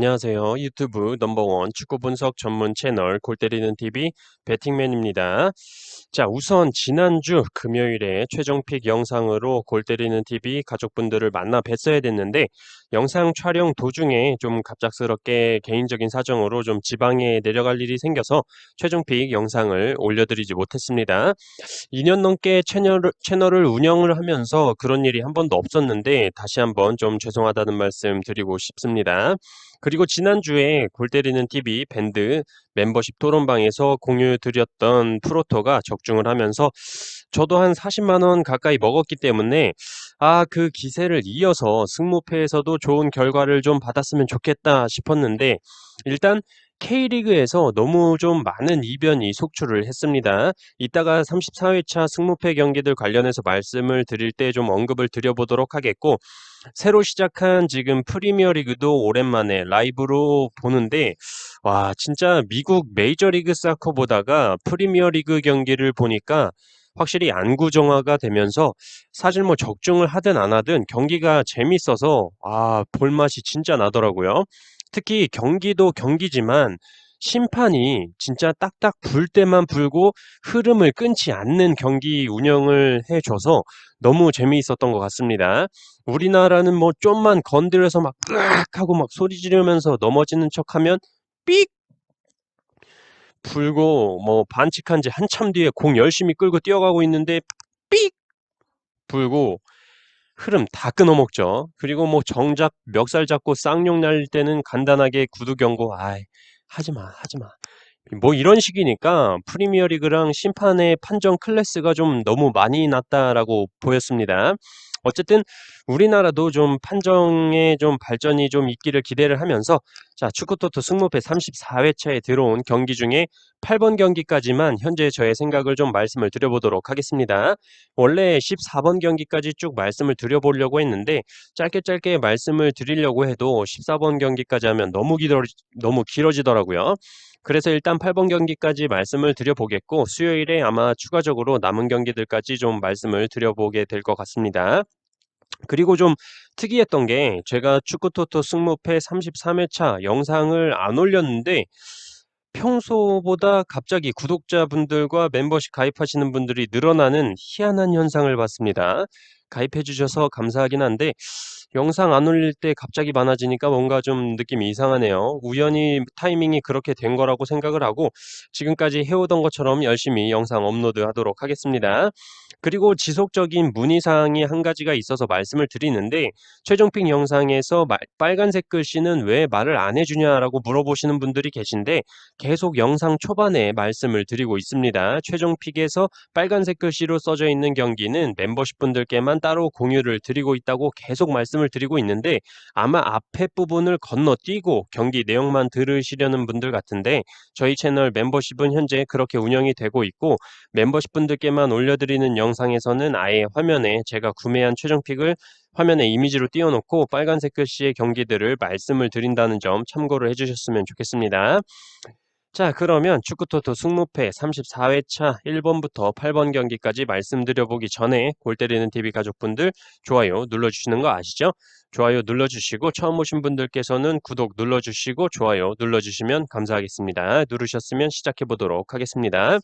안녕하세요. 유튜브 넘버원 축구 분석 전문 채널 골 때리는 TV 배팅맨입니다. 자, 우선 지난주 금요일에 최종픽 영상으로 골 때리는 TV 가족분들을 만나 뵀어야 됐는데 영상 촬영 도중에 좀 갑작스럽게 개인적인 사정으로 좀 지방에 내려갈 일이 생겨서 최종픽 영상을 올려드리지 못했습니다. 2년 넘게 채널을 운영을 하면서 그런 일이 한 번도 없었는데 다시 한번 좀 죄송하다는 말씀 드리고 싶습니다. 그리고 지난주에 골 때리는 TV 밴드 멤버십 토론방에서 공유 드렸던 프로토가 적중을 하면서 저도 한 40만 원 가까이 먹었기 때문에 그 기세를 이어서 승무패에서도 좋은 결과를 좀 받았으면 좋겠다 싶었는데 일단 K리그에서 너무 좀 많은 이변이 속출을 했습니다. 이따가 34회차 승무패 경기들 관련해서 말씀을 드릴 때 좀 언급을 드려보도록 하겠고 새로 시작한 지금 프리미어리그도 오랜만에 라이브로 보는데 와 진짜 미국 메이저리그 사커보다가 프리미어리그 경기를 보니까 확실히 안구정화가 되면서 사실 뭐 적중을 하든 안 하든 경기가 재밌어서 볼맛이 진짜 나더라고요. 특히 경기도 경기지만 심판이 진짜 딱딱 불 때만 불고 흐름을 끊지 않는 경기 운영을 해줘서 너무 재미있었던 것 같습니다. 우리나라는 뭐 좀만 건드려서 막 으악 하고 막 소리 지르면서 넘어지는 척하면 삑 불고 뭐 반칙한 지 한참 뒤에 공 열심히 끌고 뛰어가고 있는데 삑 불고 흐름 다 끊어먹죠. 그리고 뭐 정작 멱살 잡고 쌍욕 날릴 때는 간단하게 구두 경고 하지마 하지마 뭐 이런 식이니까 프리미어리그랑 심판의 판정 클래스가 좀 너무 많이 났다라고 보였습니다. 어쨌든 우리나라도 좀 판정에 좀 발전이 좀 있기를 기대를 하면서 자 축구토토 승무패 34회차에 들어온 경기 중에 8번 경기까지만 현재 저의 생각을 좀 말씀을 드려보도록 하겠습니다. 원래 14번 경기까지 쭉 말씀을 드려보려고 했는데 짧게 말씀을 드리려고 해도 14번 경기까지 하면 너무 길어지더라고요. 그래서 일단 8번 경기까지 말씀을 드려보겠고 수요일에 아마 추가적으로 남은 경기들까지 좀 말씀을 드려보게 될 것 같습니다. 그리고 좀 특이했던 게 제가 축구토토 승무패 33회차 영상을 안 올렸는데 평소보다 갑자기 구독자분들과 멤버십 가입하시는 분들이 늘어나는 희한한 현상을 봤습니다. 가입해 주셔서 감사하긴 한데 영상 안 올릴 때 갑자기 많아지니까 뭔가 좀 느낌이 이상하네요. 우연히 타이밍이 그렇게 된 거라고 생각을 하고 지금까지 해오던 것처럼 열심히 영상 업로드하도록 하겠습니다. 그리고 지속적인 문의사항이 한 가지가 있어서 말씀을 드리는데 최종픽 영상에서 빨간색 글씨는 왜 말을 안 해주냐라고 물어보시는 분들이 계신데 계속 영상 초반에 말씀을 드리고 있습니다. 최종픽에서 빨간색 글씨로 써져 있는 경기는 멤버십 분들께만 따로 공유를 드리고 있다고 계속 말씀을 드리고 있는데 아마 앞에 부분을 건너뛰고 경기 내용만 들으시려는 분들 같은데 저희 채널 멤버십은 현재 그렇게 운영이 되고 있고 멤버십 분들께만 올려드리는 영상에서는 아예 화면에 제가 구매한 최종픽을 화면에 이미지로 띄워놓고 빨간색 글씨의 경기들을 말씀을 드린다는 점 참고를 해주셨으면 좋겠습니다. 자, 그러면 축구토토 승무패 34회차 1번부터 8번 경기까지 말씀드려보기 전에 골 때리는 TV 가족분들 좋아요 눌러주시는 거 아시죠? 좋아요 눌러주시고 처음 오신 분들께서는 구독 눌러주시고 좋아요 눌러주시면 감사하겠습니다. 누르셨으면 시작해보도록 하겠습니다.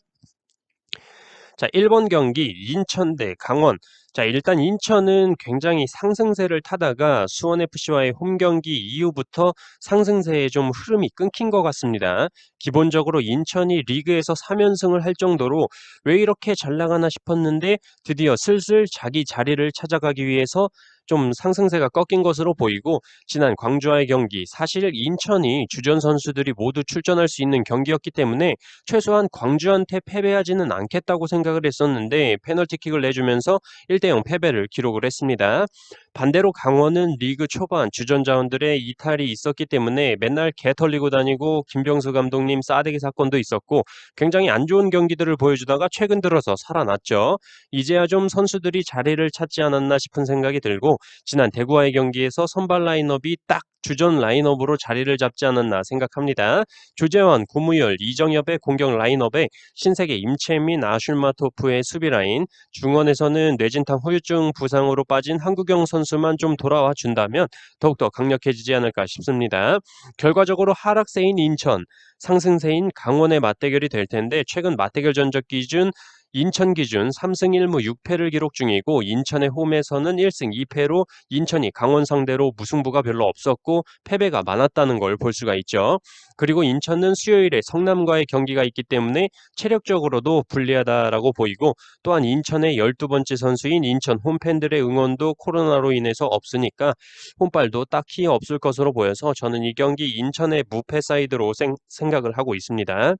자, 1번 경기 인천 대 강원. 자, 일단 인천은 굉장히 상승세를 타다가 수원FC와의 홈 경기 이후부터 상승세의 좀 흐름이 끊긴 것 같습니다. 기본적으로 인천이 리그에서 3연승을 할 정도로 왜 이렇게 잘 나가나 싶었는데 드디어 슬슬 자기 자리를 찾아가기 위해서 좀 상승세가 꺾인 것으로 보이고 지난 광주와의 경기 사실 인천이 주전 선수들이 모두 출전할 수 있는 경기였기 때문에 최소한 광주한테 패배하지는 않겠다고 생각을 했었는데 페널티킥을 내주면서 1대0 패배를 기록을 했습니다. 반대로 강원은 리그 초반 주전 자원들의 이탈이 있었기 때문에 맨날 개 털리고 다니고 김병수 감독님 싸대기 사건도 있었고 굉장히 안 좋은 경기들을 보여주다가 최근 들어서 살아났죠. 이제야 좀 선수들이 자리를 찾지 않았나 싶은 생각이 들고 지난 대구와의 경기에서 선발 라인업이 딱 주전 라인업으로 자리를 잡지 않았나 생각합니다. 조재환, 고무열, 이정엽의 공격 라인업에 신세계 임채민, 아슐마토프의 수비 라인, 중원에서는 뇌진탕 후유증 부상으로 빠진 한국영 선수 선수만 좀 돌아와 준다면 더욱더 강력해지지 않을까 싶습니다. 결과적으로 하락세인 인천, 상승세인 강원의 맞대결이 될 텐데 최근 맞대결 전적 기준 인천 기준 3승 1무 6패를 기록 중이고 인천의 홈에서는 1승 2패로 인천이 강원 상대로 무승부가 별로 없었고 패배가 많았다는 걸 볼 수가 있죠. 그리고 인천은 수요일에 성남과의 경기가 있기 때문에 체력적으로도 불리하다라고 보이고 또한 인천의 12번째 선수인 인천 홈팬들의 응원도 코로나로 인해서 없으니까 홈발도 딱히 없을 것으로 보여서 저는 이 경기 인천의 무패 사이드로 생각을 하고 있습니다.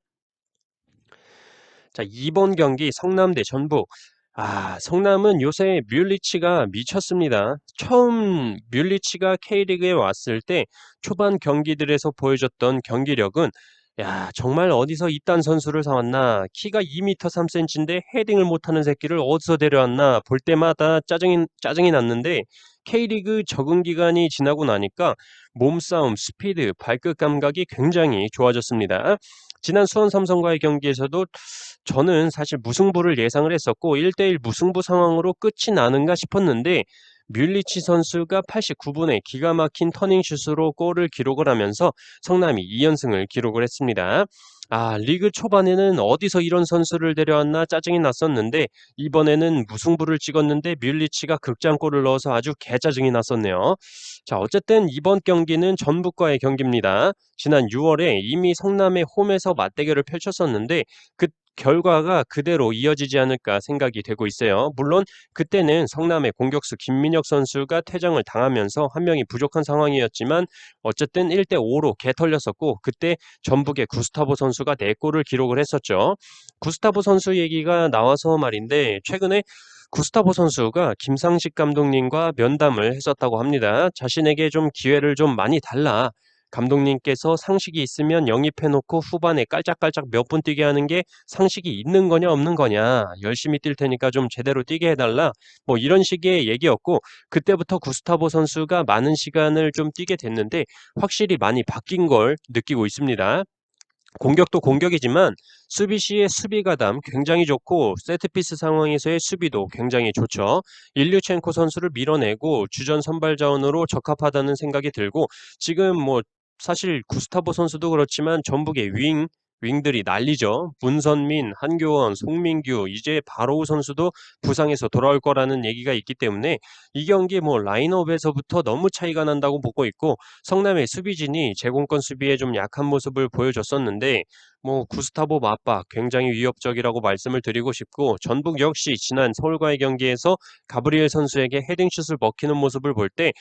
자, 이번 경기 성남 대 전북. 성남은 요새 뮬리치가 미쳤습니다. 처음 뮬리치가 K리그에 왔을 때 초반 경기들에서 보여줬던 경기력은 정말 어디서 이딴 선수를 사왔나? 키가 2m 3cm인데 헤딩을 못하는 새끼를 어디서 데려왔나? 볼 때마다 짜증이 났는데 K리그 적응 기간이 지나고 나니까 몸싸움, 스피드, 발끝 감각이 굉장히 좋아졌습니다. 지난 수원 삼성과의 경기에서도 저는 사실 무승부를 예상을 했었고 1대1 무승부 상황으로 끝이 나는가 싶었는데 뮬리치 선수가 89분에 기가 막힌 터닝슛으로 골을 기록을 하면서 성남이 2연승을 기록을 했습니다. 리그 초반에는 어디서 이런 선수를 데려왔나 짜증이 났었는데 이번에는 무승부를 찍었는데 뮬리치가 극장골을 넣어서 아주 개짜증이 났었네요. 자, 어쨌든 이번 경기는 전북과의 경기입니다. 지난 6월에 이미 성남의 홈에서 맞대결을 펼쳤었는데 그 결과가 그대로 이어지지 않을까 생각이 되고 있어요. 물론 그때는 성남의 공격수 김민혁 선수가 퇴장을 당하면서 한 명이 부족한 상황이었지만 어쨌든 1대5로 개털렸었고 그때 전북의 구스타보 선수가 4골을 기록을 했었죠. 구스타보 선수 얘기가 나와서 말인데 최근에 구스타보 선수가 김상식 감독님과 면담을 했었다고 합니다. 자신에게 좀 기회를 좀 많이 달라. 감독님께서 상식이 있으면 영입해놓고 후반에 깔짝깔짝 몇 분 뛰게 하는 게 상식이 있는 거냐 없는 거냐 열심히 뛸 테니까 좀 제대로 뛰게 해달라 뭐 이런 식의 얘기였고 그때부터 구스타보 선수가 많은 시간을 좀 뛰게 됐는데 확실히 많이 바뀐 걸 느끼고 있습니다. 공격도 공격이지만 수비 시의 수비 가담 굉장히 좋고 세트피스 상황에서의 수비도 굉장히 좋죠. 일류첸코 선수를 밀어내고 주전 선발 자원으로 적합하다는 생각이 들고 지금 뭐 사실 구스타보 선수도 그렇지만 전북의 윙들이 난리죠. 문선민, 한교원, 송민규, 이제 바로우 선수도 부상에서 돌아올 거라는 얘기가 있기 때문에 이 경기 뭐 라인업에서부터 너무 차이가 난다고 보고 있고 성남의 수비진이 제공권 수비에 좀 약한 모습을 보여줬었는데 뭐 구스타보 맞박 굉장히 위협적이라고 말씀을 드리고 싶고 전북 역시 지난 서울과의 경기에서 가브리엘 선수에게 헤딩슛을 먹히는 모습을 볼 때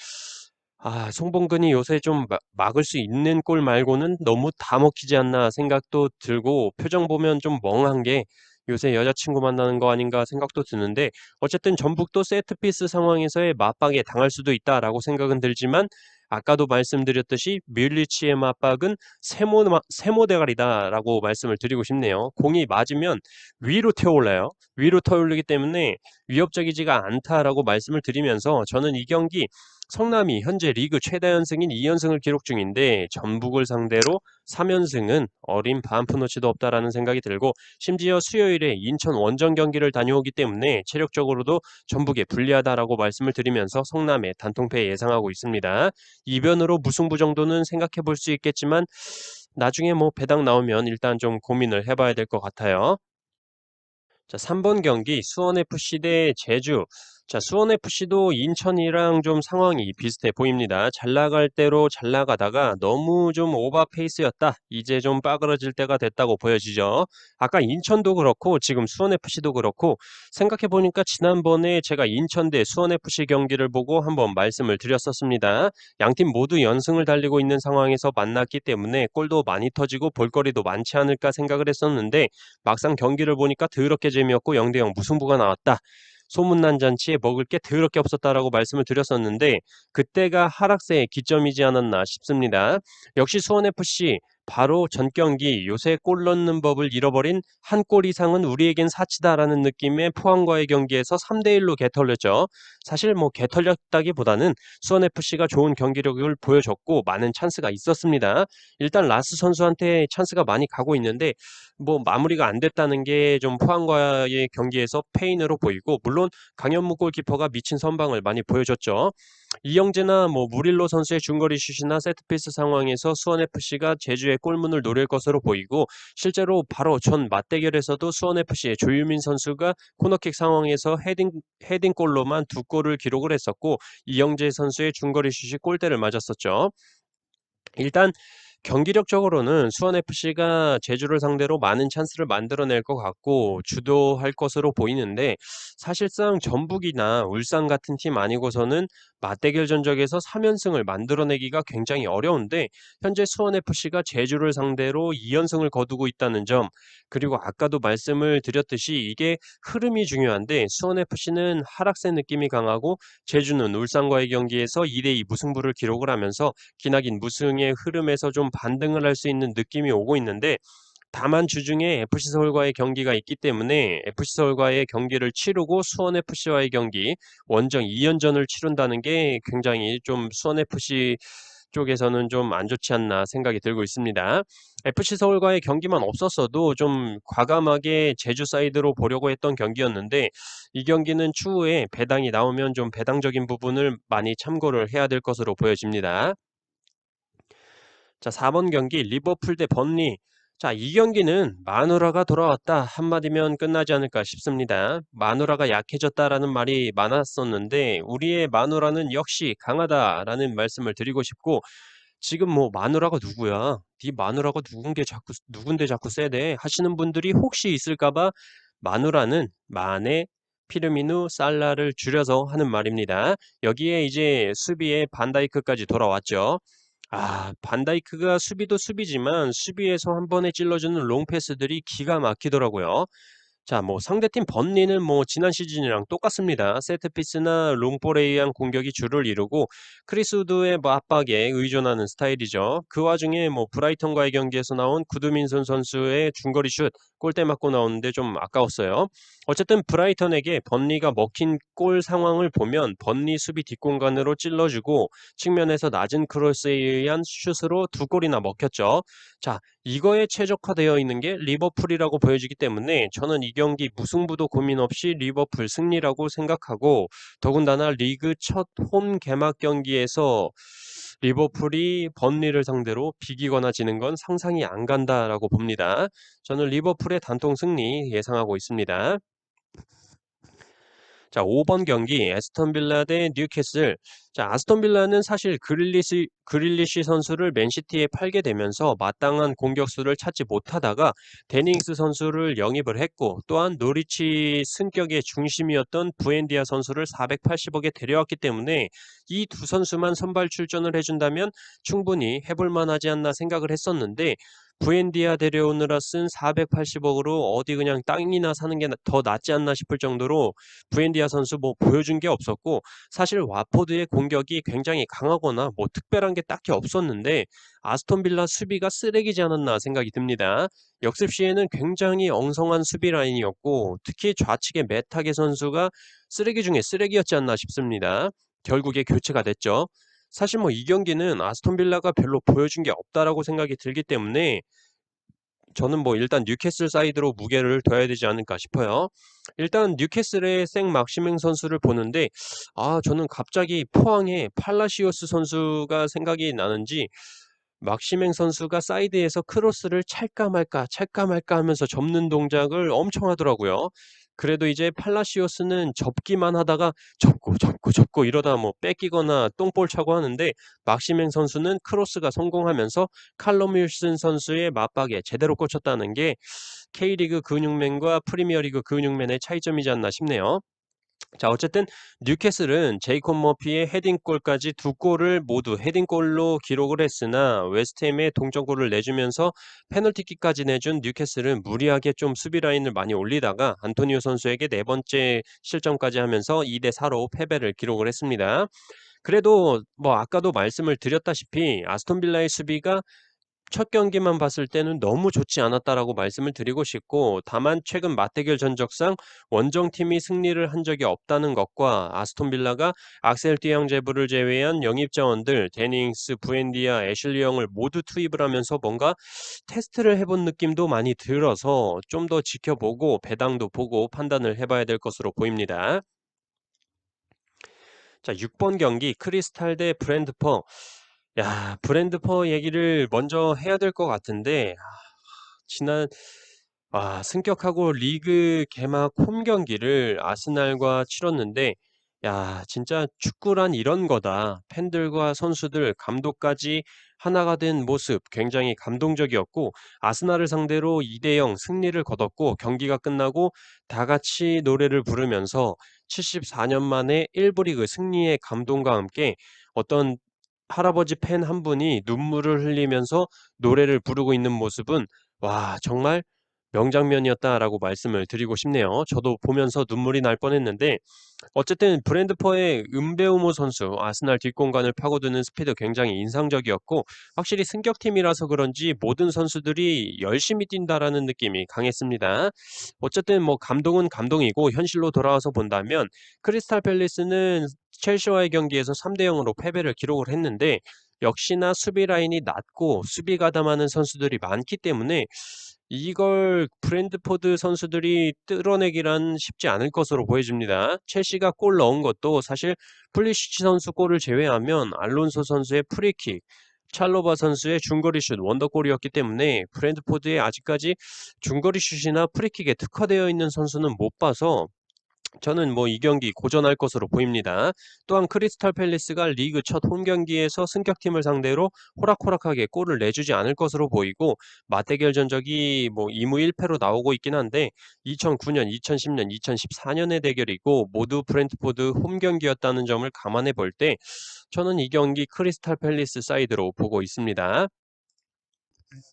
송범근이 요새 좀 막을 수 있는 골 말고는 너무 다 먹히지 않나 생각도 들고 표정 보면 좀 멍한 게 요새 여자친구 만나는 거 아닌가 생각도 드는데 어쨌든 전북도 세트피스 상황에서의 맞박에 당할 수도 있다라고 생각은 들지만 아까도 말씀드렸듯이 뮬리치의 맞박은 세모 대가리다라고 말씀을 드리고 싶네요. 공이 맞으면 위로 튀어올라요. 위로 튀어올리기 때문에 위협적이지가 않다라고 말씀을 드리면서 저는 이 경기 성남이 현재 리그 최다 연승인 2연승을 기록 중인데 전북을 상대로 3연승은 어린 반푼어치도 없다라는 생각이 들고 심지어 수요일에 인천 원정 경기를 다녀오기 때문에 체력적으로도 전북에 불리하다라고 말씀을 드리면서 성남의 단통패 예상하고 있습니다. 이변으로 무승부 정도는 생각해 볼 수 있겠지만 나중에 뭐 배당 나오면 일단 좀 고민을 해봐야 될 것 같아요. 자, 3번 경기 수원FC 대 제주. 자, 수원FC도 인천이랑 좀 상황이 비슷해 보입니다. 잘 나갈 대로 잘 나가다가 너무 좀 오버 페이스였다. 이제 좀 빠그러질 때가 됐다고 보여지죠. 아까 인천도 그렇고 지금 수원FC도 그렇고 생각해 보니까 지난번에 제가 인천 대 수원FC 경기를 보고 한번 말씀을 드렸었습니다. 양팀 모두 연승을 달리고 있는 상황에서 만났기 때문에 골도 많이 터지고 볼거리도 많지 않을까 생각을 했었는데 막상 경기를 보니까 더럽게 재미없고 0대0 무승부가 나왔다. 소문난 잔치에 먹을 게 더럽게 없었다라고 말씀을 드렸었는데 그때가 하락세의 기점이지 않았나 싶습니다. 역시 수원FC 바로 전 경기 요새 골 넣는 법을 잃어버린 한 골 이상은 우리에겐 사치다라는 느낌의 포항과의 경기에서 3대1로 개털렸죠. 사실 뭐 개털렸다기보다는 수원FC가 좋은 경기력을 보여줬고 많은 찬스가 있었습니다. 일단 라스 선수한테 찬스가 많이 가고 있는데 뭐 마무리가 안 됐다는 게 좀 포항과의 경기에서 페인으로 보이고, 물론 강현무 골키퍼가 미친 선방을 많이 보여줬죠. 이영재나 뭐 무릴로 선수의 중거리 슛이나 세트피스 상황에서 수원FC가 제주의 골문을 노릴 것으로 보이고, 실제로 바로 전 맞대결에서도 수원FC의 조유민 선수가 코너킥 상황에서 헤딩골로만 두 골을 기록을 했었고, 이영재 선수의 중거리 슛이 골대를 맞았었죠. 일단 경기력적으로는 수원FC가 제주를 상대로 많은 찬스를 만들어낼 것 같고 주도할 것으로 보이는데, 사실상 전북이나 울산 같은 팀 아니고서는 맞대결 전적에서 3연승을 만들어내기가 굉장히 어려운데, 현재 수원FC가 제주를 상대로 2연승을 거두고 있다는 점, 그리고 아까도 말씀을 드렸듯이 이게 흐름이 중요한데 수원FC는 하락세 느낌이 강하고 제주는 울산과의 경기에서 2대2 무승부를 기록을 하면서 기나긴 무승의 흐름에서 좀 반등을 할 수 있는 느낌이 오고 있는데, 다만 주중에 FC서울과의 경기가 있기 때문에 FC서울과의 경기를 치르고 수원FC와의 경기 원정 2연전을 치른다는 게 굉장히 좀 수원FC 쪽에서는 좀 안 좋지 않나 생각이 들고 있습니다. FC서울과의 경기만 없었어도 좀 과감하게 제주 사이드로 보려고 했던 경기였는데, 이 경기는 추후에 배당이 나오면 좀 배당적인 부분을 많이 참고를 해야 될 것으로 보여집니다. 자, 4번 경기 리버풀 대 번리. 자, 이 경기는 마누라가 돌아왔다 한마디면 끝나지 않을까 싶습니다. 마누라가 약해졌다라는 말이 많았었는데 우리의 마누라는 역시 강하다라는 말씀을 드리고 싶고, 지금 뭐 마누라가 누구야? 네 마누라가 누군데 자꾸 세대 하시는 분들이 혹시 있을까봐 마누라는 마네, 피르미누, 살라를 줄여서 하는 말입니다. 여기에 이제 수비에 반다이크까지 돌아왔죠. 반다이크가 수비도 수비지만 수비에서 한 번에 찔러주는 롱패스들이 기가 막히더라고요. 자, 뭐 상대팀 번리는 뭐 지난 시즌이랑 똑같습니다. 세트피스나 롱볼에 의한 공격이 주를 이루고 크리스 우드의 뭐 압박에 의존하는 스타일이죠. 그 와중에 뭐 브라이턴과의 경기에서 나온 구두민선 선수의 중거리 슛 골대 맞고 나오는데 좀 아까웠어요. 어쨌든 브라이턴에게 번리가 먹힌 골 상황을 보면 번리 수비 뒷공간으로 찔러주고 측면에서 낮은 크로스에 의한 슛으로 두 골이나 먹혔죠. 자, 이거에 최적화되어 있는 게 리버풀이라고 보여지기 때문에 저는 이 경기 무승부도 고민 없이 리버풀 승리라고 생각하고, 더군다나 리그 첫 홈 개막 경기에서 리버풀이 번리를 상대로 비기거나 지는 건 상상이 안 간다라고 봅니다. 저는 리버풀의 단통 승리 예상하고 있습니다. 자, 5번 경기 에스턴 빌라 대 뉴캐슬. 자, 아스톤 빌라는 사실 그릴리시 선수를 맨시티에 팔게 되면서 마땅한 공격수를 찾지 못하다가 데닝스 선수를 영입을 했고, 또한 노리치 승격의 중심이었던 부엔디아 선수를 480억에 데려왔기 때문에 이 두 선수만 선발 출전을 해준다면 충분히 해볼 만하지 않나 생각을 했었는데, 부엔디아 데려오느라 쓴 480억으로 어디 그냥 땅이나 사는 게 더 낫지 않나 싶을 정도로 부엔디아 선수 뭐 보여준 게 없었고, 사실 와포드의 공격이 굉장히 강하거나 뭐 특별한 게 딱히 없었는데 아스톤 빌라 수비가 쓰레기지 않았나 생각이 듭니다. 역습 시에는 굉장히 엉성한 수비 라인이었고 특히 좌측의 메타게 선수가 쓰레기 중에 쓰레기였지 않나 싶습니다. 결국에 교체가 됐죠. 사실 뭐 이 경기는 아스톤 빌라가 별로 보여준 게 없다라고 생각이 들기 때문에 저는 뭐 일단 뉴캐슬 사이드로 무게를 둬야 되지 않을까 싶어요. 일단 뉴캐슬의 생 막시맹 선수를 보는데 저는 갑자기 포항의 팔라시오스 선수가 생각이 나는지, 막시맹 선수가 사이드에서 크로스를 찰까 말까 하면서 접는 동작을 엄청 하더라고요. 그래도 이제 팔라시오스는 접기만 하다가 접고 이러다 뭐 뺏기거나 똥볼 차고 하는데, 막시맹 선수는 크로스가 성공하면서 칼럼 윌슨 선수의 맞박에 제대로 꽂혔다는 게 K리그 근육맨과 프리미어리그 근육맨의 차이점이지 않나 싶네요. 자, 어쨌든 뉴캐슬은 제이콥 머피의 헤딩골까지 두 골을 모두 헤딩골로 기록을 했으나 웨스트햄에 동점골을 내주면서 페널티킥까지 내준 뉴캐슬은 무리하게 좀 수비 라인을 많이 올리다가 안토니오 선수에게 네 번째 실점까지 하면서 2대4로 패배를 기록을 했습니다. 그래도 뭐 아까도 말씀을 드렸다시피 아스톤 빌라의 수비가 첫 경기만 봤을 때는 너무 좋지 않았다라고 말씀을 드리고 싶고, 다만 최근 맞대결 전적상 원정팀이 승리를 한 적이 없다는 것과 아스톤 빌라가 악셀 띠앙제브를 제외한 영입 자원들 데닝스, 부엔디아, 애슐리 영을 모두 투입을 하면서 뭔가 테스트를 해본 느낌도 많이 들어서 좀 더 지켜보고 배당도 보고 판단을 해봐야 될 것으로 보입니다. 자, 6번 경기 크리스탈 대 브랜드퍼. 야, 브랜드퍼 얘기를 먼저 해야 될 것 같은데, 지난 승격하고 리그 개막 홈 경기를 아스날과 치렀는데, 야, 진짜 축구란 이런 거다. 팬들과 선수들, 감독까지 하나가 된 모습 굉장히 감동적이었고, 아스날을 상대로 2대0 승리를 거뒀고, 경기가 끝나고 다 같이 노래를 부르면서 74년 만에 1부 리그 승리의 감동과 함께 어떤 할아버지 팬 한 분이 눈물을 흘리면서 노래를 부르고 있는 모습은 와, 정말 명장면이었다라고 말씀을 드리고 싶네요. 저도 보면서 눈물이 날 뻔했는데, 어쨌든 브랜드퍼의 은베우모 선수 아스날 뒷공간을 파고드는 스피드 굉장히 인상적이었고, 확실히 승격팀이라서 그런지 모든 선수들이 열심히 뛴다라는 느낌이 강했습니다. 어쨌든 뭐 감동은 감동이고, 현실로 돌아와서 본다면 크리스탈 팰리스는 첼시와의 경기에서 3대0으로 패배를 기록을 했는데, 역시나 수비 라인이 낮고 수비 가담하는 선수들이 많기 때문에 이걸 브랜드포드 선수들이 뚫어내기란 쉽지 않을 것으로 보여집니다. 첼시가 골 넣은 것도 사실 플리시치 선수 골을 제외하면 알론소 선수의 프리킥, 찰로바 선수의 중거리 슛 원더골이었기 때문에 브랜드포드에 아직까지 중거리 슛이나 프리킥에 특화되어 있는 선수는 못 봐서 저는 뭐 이 경기 고전할 것으로 보입니다. 또한 크리스탈 팰리스가 리그 첫 홈경기에서 승격팀을 상대로 호락호락하게 골을 내주지 않을 것으로 보이고, 맞대결 전적이 뭐 2무 1패로 나오고 있긴 한데 2009년, 2010년, 2014년의 대결이고 모두 브랜트포드 홈경기였다는 점을 감안해 볼 때 저는 이 경기 크리스탈 팰리스 사이드로 보고 있습니다.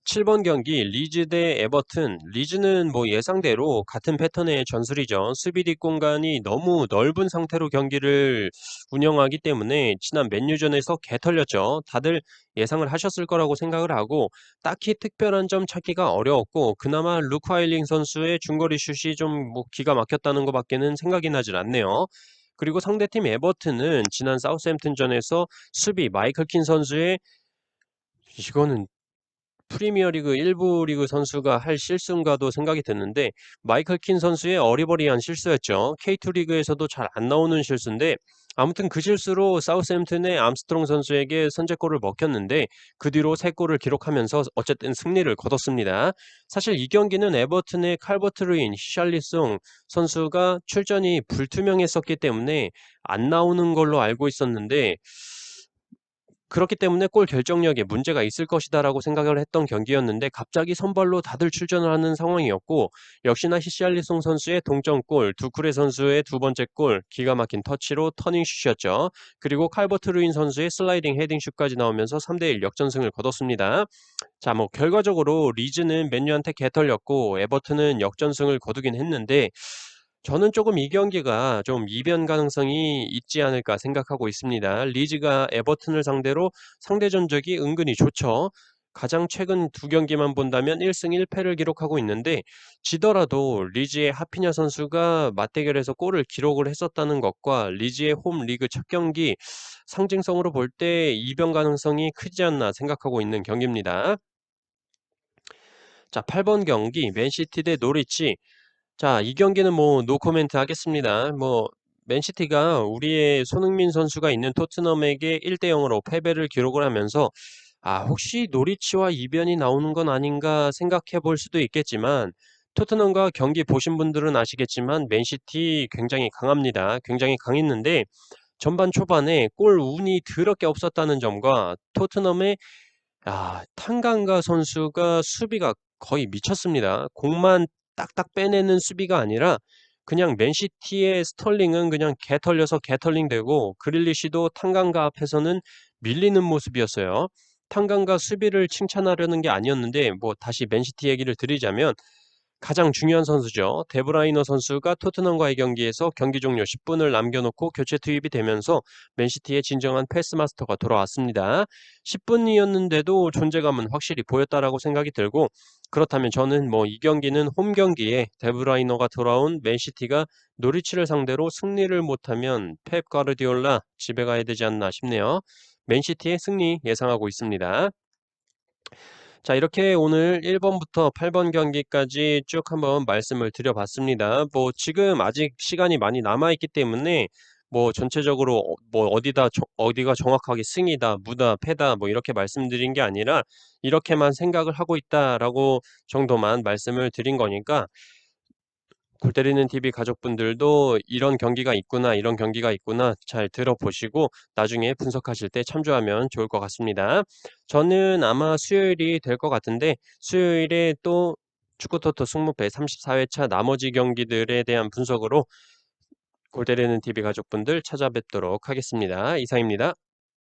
7번 경기 리즈 대 에버튼. 리즈는 뭐 예상대로 같은 패턴의 전술이죠. 수비 뒷공간이 너무 넓은 상태로 경기를 운영하기 때문에 지난 맨유전에서 개털렸죠. 다들 예상을 하셨을 거라고 생각을 하고 딱히 특별한 점 찾기가 어려웠고, 그나마 루크 하일링 선수의 중거리 슛이 좀 뭐 기가 막혔다는 것밖에는 생각이 나질 않네요. 그리고 상대팀 에버튼은 지난 사우스햄튼전에서 수비 마이클 킨 선수의 이거는 프리미어리그 1부 리그 선수가 할 실수인가도 생각이 드는데, 마이클 킨 선수의 어리버리한 실수였죠. K2 리그에서도 잘 안 나오는 실수인데, 아무튼 그 실수로 사우스햄튼의 암스트롱 선수에게 선제골을 먹혔는데 그 뒤로 3골을 기록하면서 어쨌든 승리를 거뒀습니다. 사실 이 경기는 에버튼의 칼버트 루인, 히샬리송 선수가 출전이 불투명했었기 때문에 안 나오는 걸로 알고 있었는데, 그렇기 때문에 골 결정력에 문제가 있을 것이다라고 생각을 했던 경기였는데 갑자기 선발로 다들 출전을 하는 상황이었고, 역시나 히샬리송 선수의 동점골, 두쿠레 선수의 두 번째 골, 기가 막힌 터치로 터닝슛이었죠. 그리고 칼버트 루인 선수의 슬라이딩 헤딩슛까지 나오면서 3대1 역전승을 거뒀습니다. 자, 뭐 결과적으로 리즈는 맨유한테 개털렸고 에버튼은 역전승을 거두긴 했는데, 저는 조금 이 경기가 좀 이변 가능성이 있지 않을까 생각하고 있습니다. 리즈가 에버튼을 상대로 상대 전적이 은근히 좋죠. 가장 최근 두 경기만 본다면 1승 1패를 기록하고 있는데, 지더라도 리즈의 하피냐 선수가 맞대결에서 골을 기록을 했었다는 것과 리즈의 홈 리그 첫 경기 상징성으로 볼 때 이변 가능성이 크지 않나 생각하고 있는 경기입니다. 자, 8번 경기 맨시티 대 노리치. 자, 이 경기는 뭐 노코멘트 하겠습니다. 뭐 맨시티가 우리의 손흥민 선수가 있는 토트넘에게 1대0으로 패배를 기록을 하면서 혹시 노리치와 이변이 나오는 건 아닌가 생각해 볼 수도 있겠지만, 토트넘과 경기 보신 분들은 아시겠지만 맨시티 굉장히 강합니다. 굉장히 강했는데 전반 초반에 골 운이 더럽게 없었다는 점과 토트넘의 탄강가 선수가 수비가 거의 미쳤습니다. 공만 딱딱 빼내는 수비가 아니라 그냥 맨시티의 스털링은 그냥 개털려서 개털링 되고, 그릴리시도 탄강가 앞에서는 밀리는 모습이었어요. 탄강가 수비를 칭찬하려는 게 아니었는데, 뭐 다시 맨시티 얘기를 드리자면 가장 중요한 선수죠. 데브라이너 선수가 토트넘과의 경기에서 경기 종료 10분을 남겨놓고 교체 투입이 되면서 맨시티의 진정한 패스마스터가 돌아왔습니다. 10분이었는데도 존재감은 확실히 보였다라고 생각이 들고 그렇다면 저는 뭐 이 경기는 홈 경기에 데브라이너가 돌아온 맨시티가 노리치를 상대로 승리를 못하면 펩 가르디올라 집에 가야 되지 않나 싶네요. 맨시티의 승리 예상하고 있습니다. 자, 이렇게 오늘 1번부터 8번 경기까지 쭉 한번 말씀을 드려봤습니다. 뭐 지금 아직 시간이 많이 남아있기 때문에 뭐 전체적으로 뭐 어디가 정확하게 승이다, 무다, 패다 뭐 이렇게 말씀드린 게 아니라 이렇게만 생각을 하고 있다라고 정도만 말씀을 드린 거니까 골 때리는 TV 가족분들도 이런 경기가 있구나, 이런 경기가 있구나 잘 들어보시고 나중에 분석하실 때 참조하면 좋을 것 같습니다. 저는 아마 수요일이 될 것 같은데 수요일에 또 축구토토 승무패 34회차 나머지 경기들에 대한 분석으로 골 때리는 TV 가족분들 찾아뵙도록 하겠습니다. 이상입니다.